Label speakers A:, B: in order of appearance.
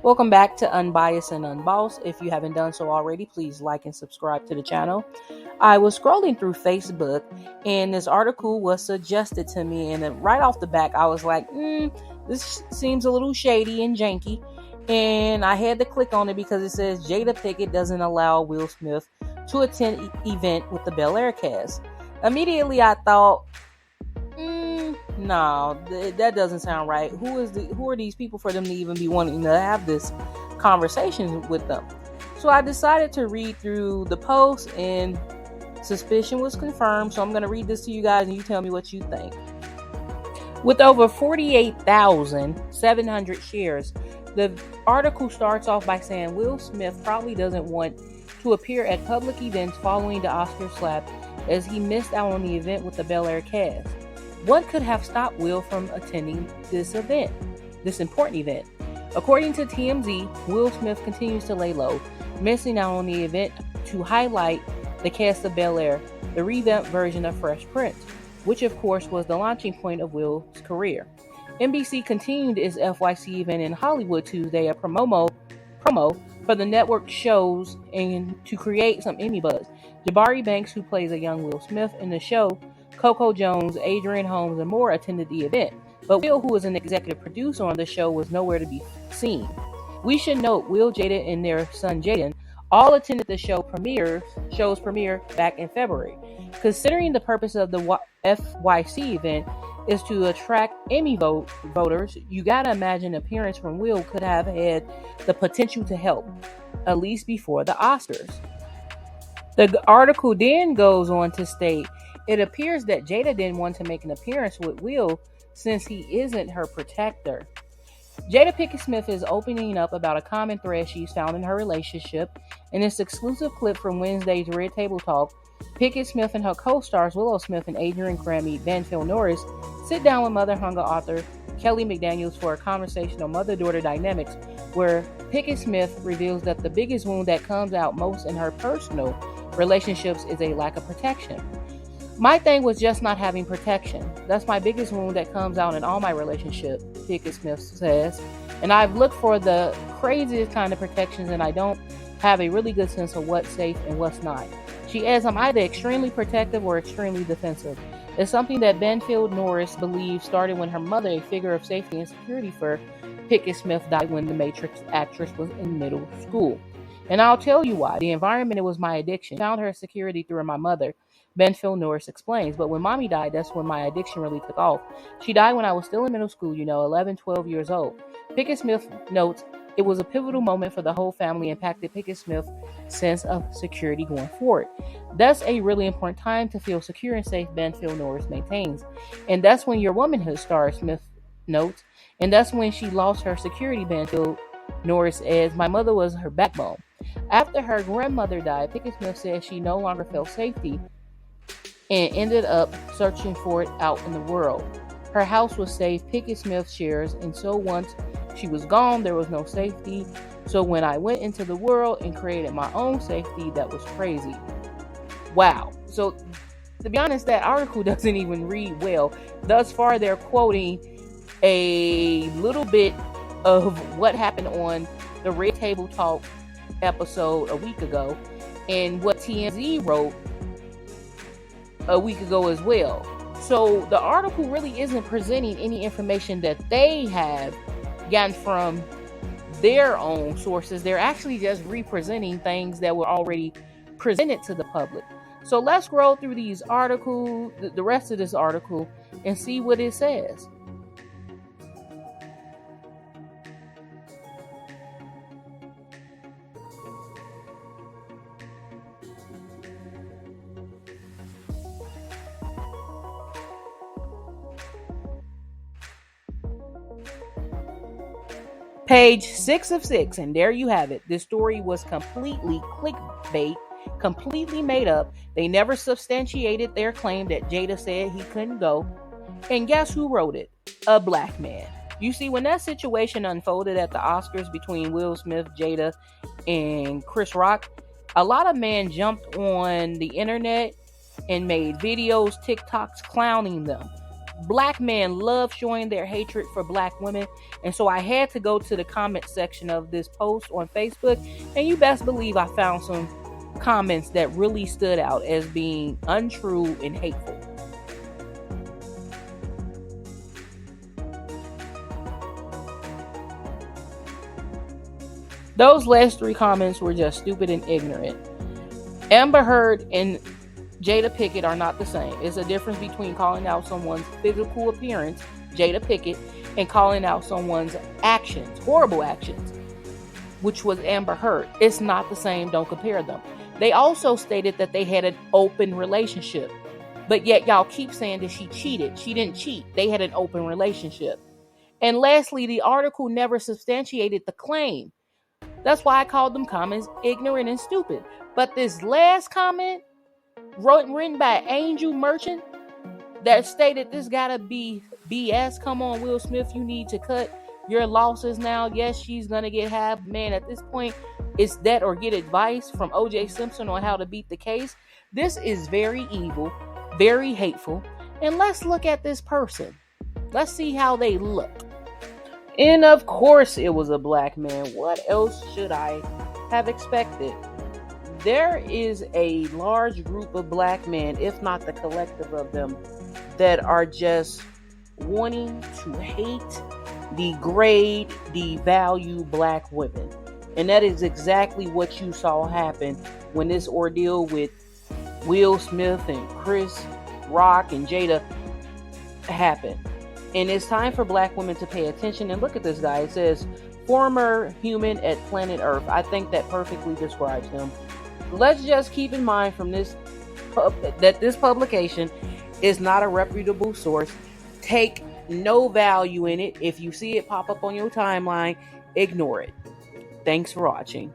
A: Welcome back to Unbiased and Unbossed. If you haven't done so already, please like and subscribe to the channel. I was scrolling through Facebook and this article was suggested to me, and then right off the back I was like, this seems a little shady and janky, and I had to click on it because it says Jada Pinkett doesn't allow Will Smith to attend event with the Bel Air cast. Immediately I thought, no, that doesn't sound right. Who are these people for them to even be wanting to have this conversation with them? So I decided to read through the post, and suspicion was confirmed. So I'm going to read this to you guys, and you tell me what you think. With over 48,700 shares, the article starts off by saying Will Smith probably doesn't want to appear at public events following the Oscar slap, as he missed out on the event with the Bel Air cast. What could have stopped Will from attending this important event? According to TMZ, Will Smith continues to lay low, missing out on the event to highlight the cast of Bel Air, the revamped version of Fresh Prince, which of course was the launching point of Will's career. NBC continued its FYC event in Hollywood Tuesday, a promo for the network shows and to create some Emmy buzz. Jabari Banks, who plays a young Will Smith in the show, Coco Jones, Adrian Holmes, and more attended the event, but Will, who is an executive producer on the show, was nowhere to be seen. We should note Will, Jada, and their son Jaden all attended the show's premiere back in February. Considering the purpose of the FYC event is to attract Emmy voters, you gotta imagine appearance from Will could have had the potential to help, at least before the Oscars. The article then goes on to state, it appears that Jada didn't want to make an appearance with Will since he isn't her protector. Jada Pinkett Smith is opening up about a common thread she's found in her relationship. In this exclusive clip from Wednesday's Red Table Talk, Pinkett Smith and her co-stars Willow Smith and Adrian Grammy Banfield Norris sit down with Mother Hunger author Kelly McDaniels for a conversation on mother-daughter dynamics, where Pinkett Smith reveals that the biggest wound that comes out most in her personal relationships is a lack of protection. My thing was just not having protection. That's my biggest wound that comes out in all my relationships, Pinkett Smith says. And I've looked for the craziest kind of protections, and I don't have a really good sense of what's safe and what's not. She adds, I'm either extremely protective or extremely defensive. It's something that Banfield Norris believes started when her mother, a figure of safety and security for Pinkett Smith, died when the Matrix actress was in middle school. And I'll tell you why. The environment, it was my addiction. I found her security through my mother, Banfield Norris explains. But when mommy died, that's when my addiction really took off. She died when I was still in middle school, 11, 12 years old. Pinkett Smith notes, it was a pivotal moment for the whole family, impacted Pinkett Smith's sense of security going forward. That's a really important time to feel secure and safe, Banfield Norris maintains. And that's when your womanhood starts, Smith notes. And that's when she lost her security, Banfield Norris adds. My mother was her backbone. After her grandmother died, Pinkett Smith said she no longer felt safety and ended up searching for it out in the world. Her house was safe, Pinkett Smith shares, and so once she was gone, there was no safety. So when I went into the world and created my own safety, that was crazy. Wow. So to be honest, that article doesn't even read well. Thus far, they're quoting a little bit of what happened on the Red Table Talk episode a week ago and what TMZ wrote a week ago as well. So the article really isn't presenting any information that they have gotten from their own sources. They're actually just representing things that were already presented to the public. So let's scroll through these articles, the rest of this article, and see what it says. Page 6 of 6, and there you have it. This story was completely clickbait, completely made up. They never substantiated their claim that Jada said he couldn't go. And guess who wrote it? A black man. You see, when that situation unfolded at the Oscars between Will Smith, Jada, and Chris Rock, a lot of men jumped on the internet and made videos, TikToks clowning them. Black men love showing their hatred for black women, and so I had to go to the comment section of this post on Facebook, and you best believe I found some comments that really stood out as being untrue and hateful. Those last 3 comments were just stupid and ignorant. Amber Heard and Jada Pinkett are not the same. It's a difference between calling out someone's physical appearance, Jada Pinkett, and calling out someone's actions, horrible actions, which was Amber Heard. It's not the same. Don't compare them. They also stated that they had an open relationship, but yet y'all keep saying that she cheated. She didn't cheat. They had an open relationship. And lastly, the article never substantiated the claim. That's why I called them comments ignorant and stupid. But this last comment, written by Angel Merchant, that stated this gotta be BS. Come on, Will Smith, you need to cut your losses now. Yes, she's gonna get half. Man, at this point, it's that or get advice from O.J. Simpson on how to beat the case. This is very evil, very hateful. And let's look at this person. Let's see how they look. And of course, it was a black man. What else should I have expected? There is a large group of black men, if not the collective of them, that are just wanting to hate, degrade, devalue black women. And that is exactly what you saw happen when this ordeal with Will Smith and Chris Rock and Jada happened. And it's time for black women to pay attention. And look at this guy. It says, former human at planet Earth. I think that perfectly describes him. Let's just keep in mind from this that this publication is not a reputable source. Take no value in it. If you see it pop up on your timeline, ignore it. Thanks for watching.